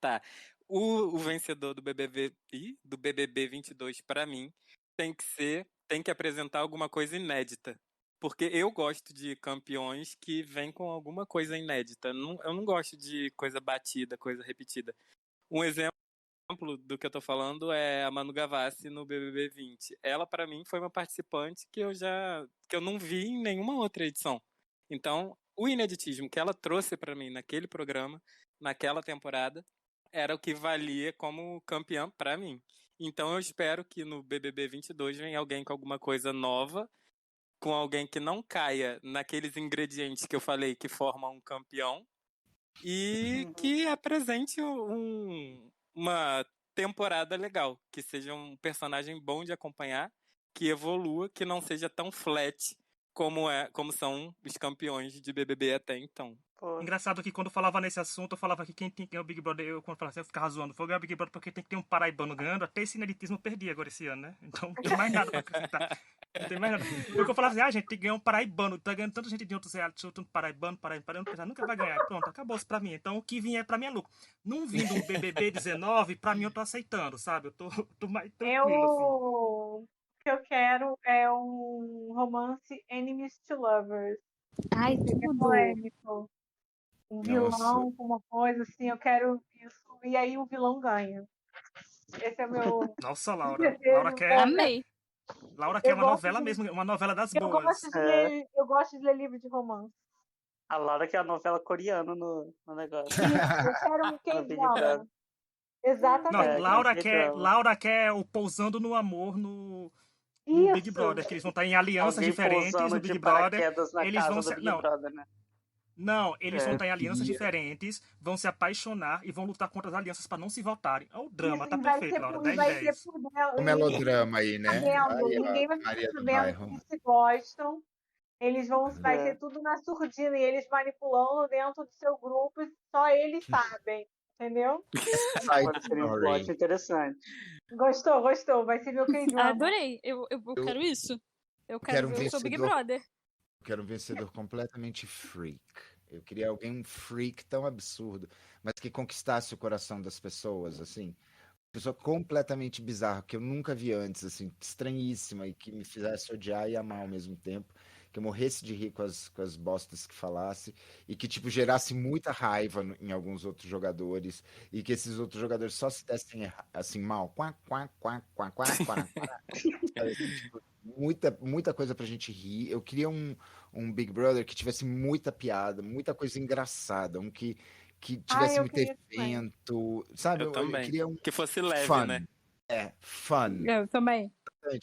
Tá. O vencedor do BBB 22 pra mim tem que apresentar alguma coisa inédita. Porque eu gosto de campeões que vêm com alguma coisa inédita. Eu não gosto de coisa batida, coisa repetida. Um exemplo do que eu tô falando é a Manu Gavassi no BBB 20. Ela, pra mim, foi uma participante que eu não vi em nenhuma outra edição. Então, o ineditismo que ela trouxe pra mim naquele programa, naquela temporada, era o que valia como campeã pra mim. Então, eu espero que no BBB 22 venha alguém com alguma coisa nova, com alguém que não caia naqueles ingredientes que eu falei que formam um campeão, e Uhum. que apresente uma temporada legal, que seja um personagem bom de acompanhar, que evolua, que não seja tão flat como são os campeões de BBB até então. Pô, Engraçado que quando eu falava nesse assunto, eu falava que quem tem que ganhar o Big Brother, quando eu falava assim, eu ficava zoando, foi ganhar o Big Brother porque tem que ter um paraibano ganhando, até esse ineditismo eu perdi agora esse ano, né? Então não tem mais nada pra acrescentar. Não tem mais nada. Porque eu falava assim, gente, tem que ganhar um paraibano, tá ganhando tanta gente de outros reality show, tanto paraibano, nunca vai ganhar. Pronto, acabou-se pra mim. Então o que vier pra mim é lucro. Não vindo um BBB 19, pra mim eu tô aceitando, sabe? Eu tô mais tranquilo, assim. que eu quero é um romance Enemies to Lovers. Ai, É tudo. polêmico. Um vilão Nossa. com uma coisa assim, eu quero isso. E aí o vilão ganha. Esse é o meu Nossa, Laura. desejo. Amei. Laura quer Eu uma gosto novela de- mesmo, uma novela das Eu boas. gosto de ler livro de romance. A Laura que é a novela coreana no negócio. Isso, eu quero um No Big K-drama. Brother. Não, Exatamente. Laura quer o Pousando no Amor no Big Isso. Brother, que eles vão estar em alianças Alguém diferentes pousando no de Big Brother. paraquedas na Eles casa vão do se... Big Brother, né? Não, eles vão estar em alianças queria. diferentes, vão se apaixonar e vão lutar contra as alianças para não se voltarem. Olha o drama, Isso, tá e vai perfeito, ser Laura. por, 10 vai ser 10. por dela. O melodrama aí, Tá né? vendo? Aí, Ninguém ó, vai ficar Maria do sabendo Bairro. que eles se gostam. Vai É. ser tudo na surdina e eles manipulando dentro do seu grupo, e só eles sabem, entendeu? Side Pode ser um story. plot interessante. Gostou? Vai ser meu K-drama. Adorei. Eu quero isso. Eu quero quero um ver o seu Big vencedor. Brother. Eu quero um vencedor completamente freak. Eu queria alguém, um freak tão absurdo, mas que conquistasse o coração das pessoas, assim. Uma pessoa completamente bizarra, que eu nunca vi antes, assim, estranhíssima, e que me fizesse odiar e amar ao mesmo tempo. Que eu morresse de rir com as bostas que falasse, e que, tipo, gerasse muita raiva em alguns outros jogadores, e que esses outros jogadores só se dessem, assim, mal. Quá, quá, quá, quá, quá, quá, quá. Sabe, assim, tipo, muita coisa pra gente rir. Eu queria um Big Brother que tivesse muita piada, muita coisa engraçada, um que tivesse eu muito queria também. evento, sabe? Eu Eu também. queria um Que fosse leve, fun. né? Fun. Eu também.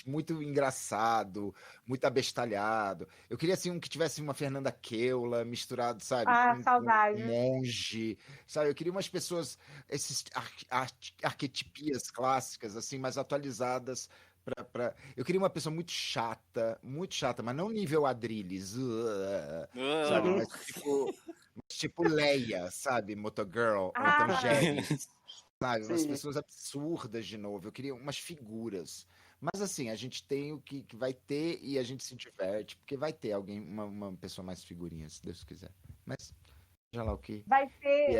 Muito engraçado, muito abestalhado. Eu queria, assim, um que tivesse uma Fernanda Keula misturado, sabe, com Saudade. um monge, sabe? Eu queria umas pessoas, esses arquetipias clássicas, assim, mais atualizadas. Eu queria uma pessoa muito chata, mas não nível Adrilles, sabe? Uhum. Mas tipo Leia, sabe? Motogirl, ou então Janice, sabe? Umas Sim. pessoas absurdas de novo. Eu queria umas figuras. Mas assim, a gente tem o que vai ter e a gente se diverte, porque vai ter alguém, uma pessoa mais figurinha, se Deus quiser. Mas, já lá o que. Vai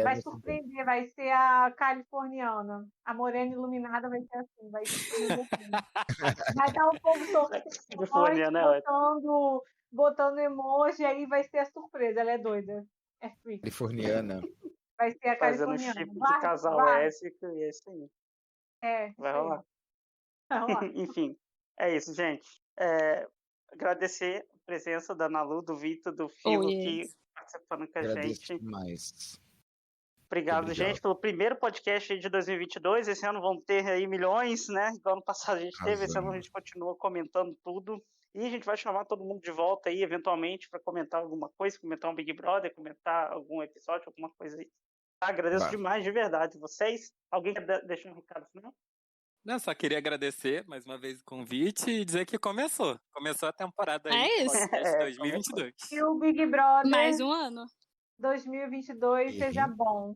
vai surpreender, vai ser a californiana. A morena iluminada vai ser assim, vai surpreender assim. Vai dar um povo Californiana é ótimo. botando emoji, aí vai ser a surpresa. Ela é doida. É freak. Californiana. Vai ser a Fazendo californiana. chip de casal lésbico e é isso aí. Vai isso aí. rolar. Vai rolar. Enfim, é isso, gente. Agradecer a presença da Nalu, do Vitor, do Filo, que participando com a Agradeço gente. demais. Obrigado, gente, pelo primeiro podcast de 2022. Esse ano vão ter aí milhões, né? Igual ano passado a gente teve. Esse ano a gente continua comentando tudo. E a gente vai chamar todo mundo de volta aí, eventualmente, para comentar alguma coisa, comentar um Big Brother, comentar algum episódio, alguma coisa aí. Agradeço demais, de verdade, vocês. Alguém quer deixar um recado final? Não, só queria agradecer mais uma vez o convite e dizer que começou. Começou a temporada aí, É isso. podcast 2022. E o Big Brother Mais um ano. 2022 seja bom.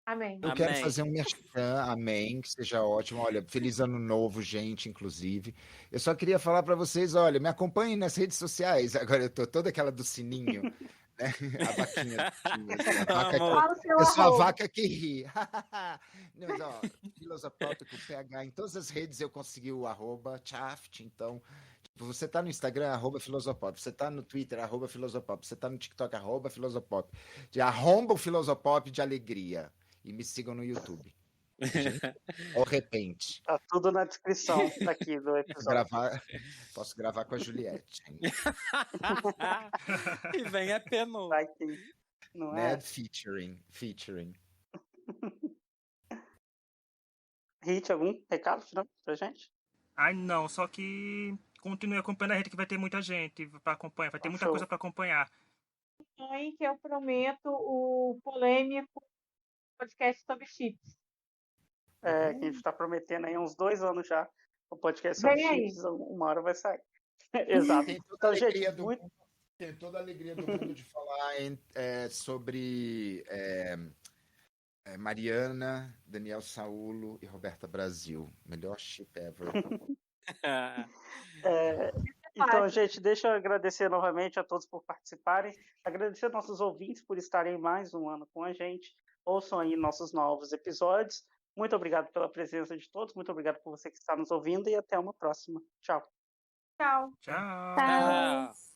Amém. Eu quero fazer um merchan, amém, que seja ótimo. Olha, feliz ano novo, gente, inclusive. Eu só queria falar para vocês, olha, me acompanhem nas redes sociais. Agora eu tô toda aquela do sininho, né? A vaquinha do sininho, assim, a vaca eu sou a vaca que ri. Não, mas, ó, Filosopop com PH. Em todas as redes eu consegui o @Chaft, então... Você tá no Instagram, @Filosopop. Você tá no Twitter, @Filosopop. Você tá no TikTok, @Filosopop. Arromba o Filosopop de alegria. E me sigam no YouTube. Gente, ao repente. Tá tudo na descrição daqui do episódio. Posso gravar com a Juliette. E vem a Penu. Vai que não né? é? Featuring. Hit, algum recado final pra gente? Ai, não, só que continue acompanhando a gente, que vai ter muita gente para acompanhar, vai ter muita coisa para acompanhar. Que eu prometo o polêmico podcast sobre chips. Que a gente tá prometendo aí há uns 2 anos já. O podcast sobre chips, uma hora vai sair. Exato. Tem toda, tem toda a alegria do mundo de falar sobre Mariana, Daniel Saulo e Roberta Brasil. Melhor chip ever. Então, gente, deixa eu agradecer novamente a todos por participarem. Agradecer aos nossos ouvintes por estarem mais um ano com a gente. Ouçam aí nossos novos episódios. Muito obrigado pela presença de todos. Muito obrigado por você que está nos ouvindo e até uma próxima. Tchau. Tchau. Tchau. Tchau.